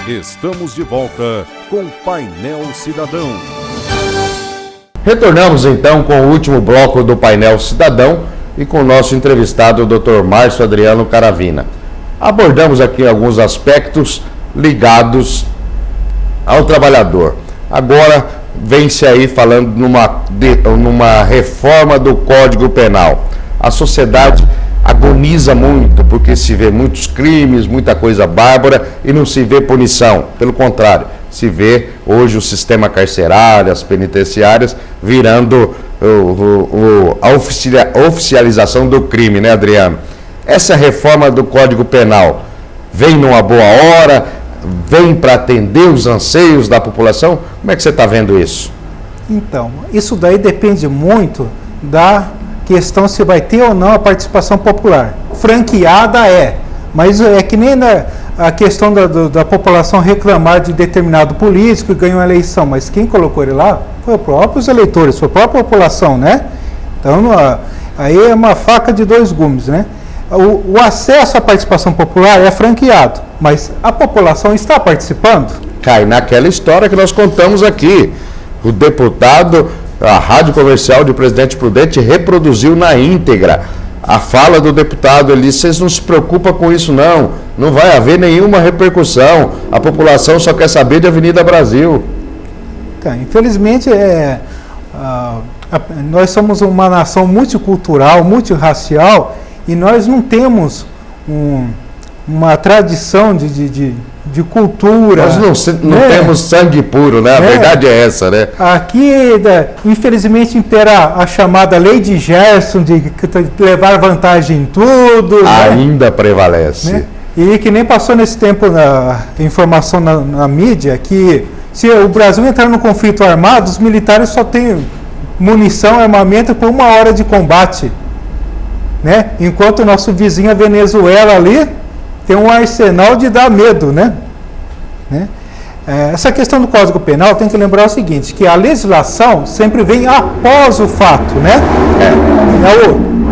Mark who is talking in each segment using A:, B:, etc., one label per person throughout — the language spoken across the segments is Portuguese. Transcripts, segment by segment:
A: Estamos de volta com Painel Cidadão.
B: Retornamos então com o último bloco do Painel Cidadão e com o nosso entrevistado, o Dr. Márcio Adriano Caravina. Abordamos aqui alguns aspectos ligados ao trabalhador. Agora vem-se aí falando numa reforma do Código Penal. A sociedade agoniza muito porque se vê muitos crimes, muita coisa bárbara e não se vê punição. Pelo contrário, se vê hoje o sistema carcerário, as penitenciárias virando a oficialização do crime, né, Adriano? Essa reforma do Código Penal vem numa boa hora, vem para atender os anseios da população? Como é que você está vendo isso?
C: Então, isso daí depende muito da questão se vai ter ou não a participação popular. Franqueada mas é que nem a questão da população reclamar de determinado político e ganhou a eleição, mas quem colocou ele lá foi os próprios eleitores, foi a própria população, né? Então, aí é uma faca de dois gumes, né? O acesso à participação popular é franqueado, mas a população está participando?
B: Cai naquela história que nós contamos aqui. O deputado, a Rádio Comercial de Presidente Prudente reproduziu na íntegra a fala do deputado. Ele disse: vocês não se preocupam com isso não vai haver nenhuma repercussão, a população só quer saber de Avenida Brasil.
C: Tá, infelizmente nós somos uma nação multicultural, multirracial, e nós não temos uma tradição de cultura.
B: Nós não temos sangue puro, né? A verdade é essa, né?
C: Aqui, infelizmente, impera a chamada lei de Gerson, de levar vantagem em tudo.
B: Ainda, né? Prevalece.
C: Né? E que nem passou nesse tempo a informação na mídia, que se o Brasil entrar no conflito armado, os militares só têm munição e armamento por 1 hora de combate. Né? Enquanto o nosso vizinho, a Venezuela, ali tem um arsenal de dar medo, né? Essa questão do Código Penal tem que lembrar o seguinte, que a legislação sempre vem após o fato, né?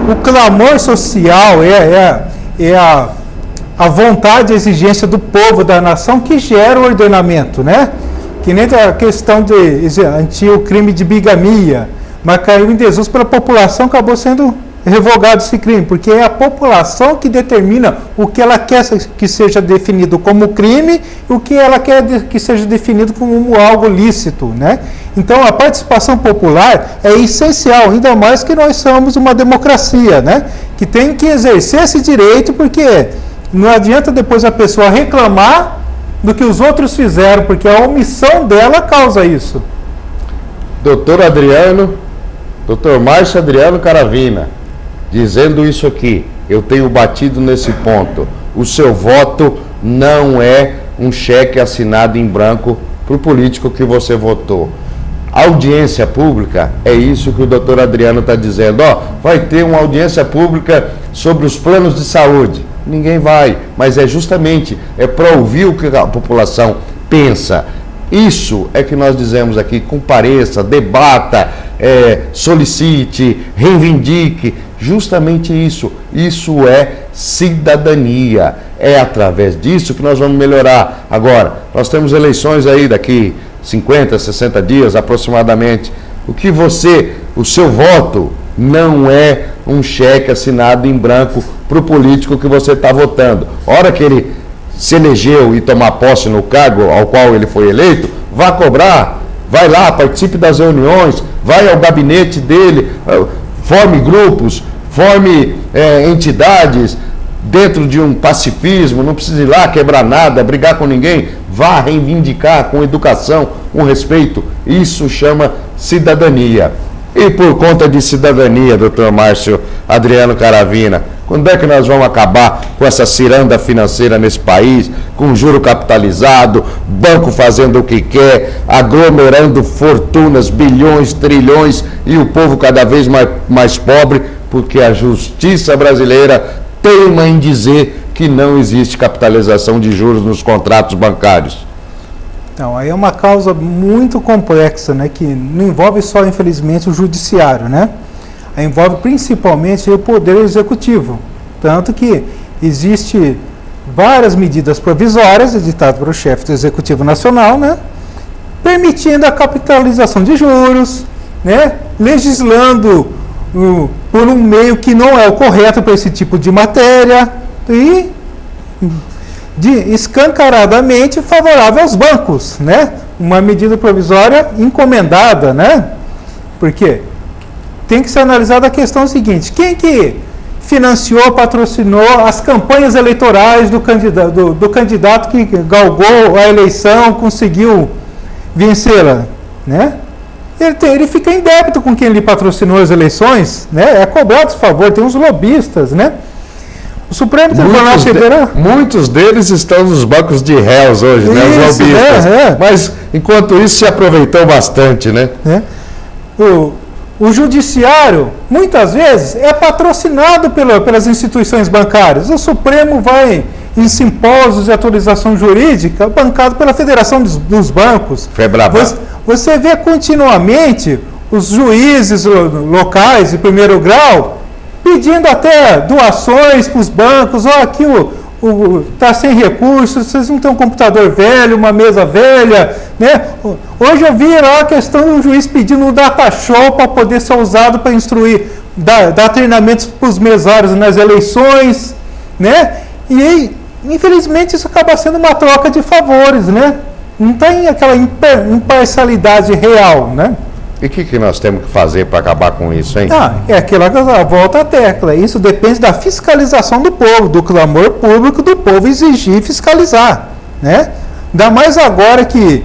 C: O clamor social a vontade e a exigência do povo, da nação, que gera o ordenamento, né? Que nem a questão de o crime de bigamia, mas caiu em desuso pela população, acabou sendo revogado esse crime, porque é a população que determina o que ela quer que seja definido como crime e o que ela quer que seja definido como algo lícito, né? Então, a participação popular é essencial, ainda mais que nós somos uma democracia, né? Que tem que exercer esse direito, porque não adianta depois a pessoa reclamar do que os outros fizeram, porque a omissão dela causa isso.
B: Doutor Márcio Adriano Caravina, dizendo isso aqui, eu tenho batido nesse ponto. O seu voto não é um cheque assinado em branco para o político que você votou. Audiência pública, é isso que o doutor Adriano está dizendo. Vai ter uma audiência pública sobre os planos de saúde. Ninguém vai, mas é justamente para ouvir o que a população pensa. Isso é que nós dizemos aqui: compareça, debata, solicite, reivindique. Justamente isso. Isso é cidadania. É através disso que nós vamos melhorar. Agora, nós temos eleições aí daqui 50, 60 dias aproximadamente. O seu voto não é um cheque assinado em branco para o político que você está votando. A hora que ele se elegeu e tomar posse no cargo ao qual ele foi eleito, vá cobrar, vai lá, participe das reuniões, vai ao gabinete dele, forme grupos, forme entidades dentro de um pacifismo, não precisa ir lá quebrar nada, brigar com ninguém, vá reivindicar com educação, com respeito. Isso chama cidadania. E por conta de cidadania, doutor Márcio Adriano Caravina, quando é que nós vamos acabar com essa ciranda financeira nesse país, com juro capitalizado, banco fazendo o que quer, aglomerando fortunas, bilhões, trilhões, e o povo cada vez mais pobre, porque a justiça brasileira teima em dizer que não existe capitalização de juros nos contratos bancários?
C: Então, aí é uma causa muito complexa, né, que não envolve só, infelizmente, o judiciário, né? Aí envolve principalmente o poder executivo. Tanto que existe várias medidas provisórias editadas pelo chefe do Executivo Nacional, né, permitindo a capitalização de juros, né, legislando por um meio que não é o correto para esse tipo de matéria e escancaradamente favorável aos bancos, né, uma medida provisória encomendada, né, porque tem que ser analisada a questão seguinte: quem que financiou, patrocinou as campanhas eleitorais do candidato que galgou a eleição, conseguiu vencê-la, né? Ele fica em débito com quem lhe patrocinou as eleições, né? É cobrado esse favor, tem uns lobistas, né? O Supremo Tribunal Federal...
B: Muitos deles estão nos bancos de réus hoje, né? Os lobistas. Mas, enquanto isso, se aproveitou bastante, né?
C: O judiciário, muitas vezes, é patrocinado pelas instituições bancárias. O Supremo vai em simpósios de atualização jurídica bancado pela Federação dos Bancos. Você vê continuamente os juízes locais de primeiro grau pedindo até doações para os bancos. Aqui está sem recursos, vocês não têm um computador velho, uma mesa velha, né? Hoje eu vi lá a questão do juiz pedindo um data show para poder ser usado para instruir, dar treinamentos para os mesários nas eleições, né? E aí, infelizmente, isso acaba sendo uma troca de favores, né? Não tem aquela imparcialidade real, né?
B: E o que nós temos que fazer para acabar com isso, hein?
C: É aquela volta à tecla. Isso depende da fiscalização do povo, do clamor público do povo exigir e fiscalizar, né? Ainda mais agora que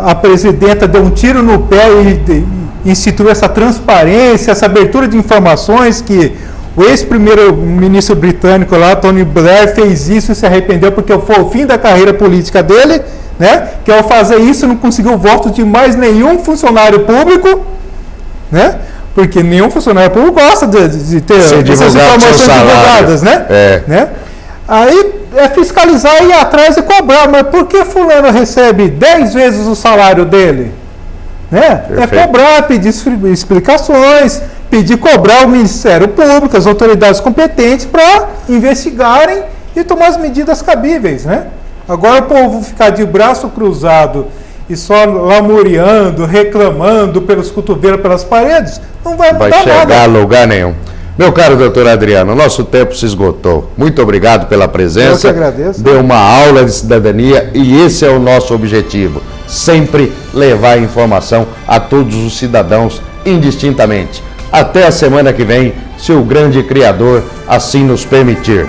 C: a presidenta deu um tiro no pé e instituiu essa transparência, essa abertura de informações, que o ex-primeiro-ministro britânico lá, Tony Blair, fez isso e se arrependeu porque foi o fim da carreira política dele, né? Que ao fazer isso não conseguiu voto de mais nenhum funcionário público, né? Porque nenhum funcionário público gosta de ter essas informações divulgadas, né? né? Aí é fiscalizar, ir atrás e cobrar. Mas por que fulano recebe 10 vezes o salário dele? Né? É cobrar, pedir explicações, cobrar o Ministério Público, as autoridades competentes para investigarem e tomar as medidas cabíveis, né? Agora o povo ficar de braço cruzado e só lamuriando, reclamando pelos cotovelos, pelas paredes, não vai mudar nada.
B: Vai chegar a lugar nenhum. Meu caro doutor Adriano, nosso tempo se esgotou. Muito obrigado pela presença.
C: Eu que agradeço.
B: Deu uma aula de cidadania e esse é o nosso objetivo. Sempre levar informação a todos os cidadãos indistintamente. Até a semana que vem, se o grande Criador assim nos permitir.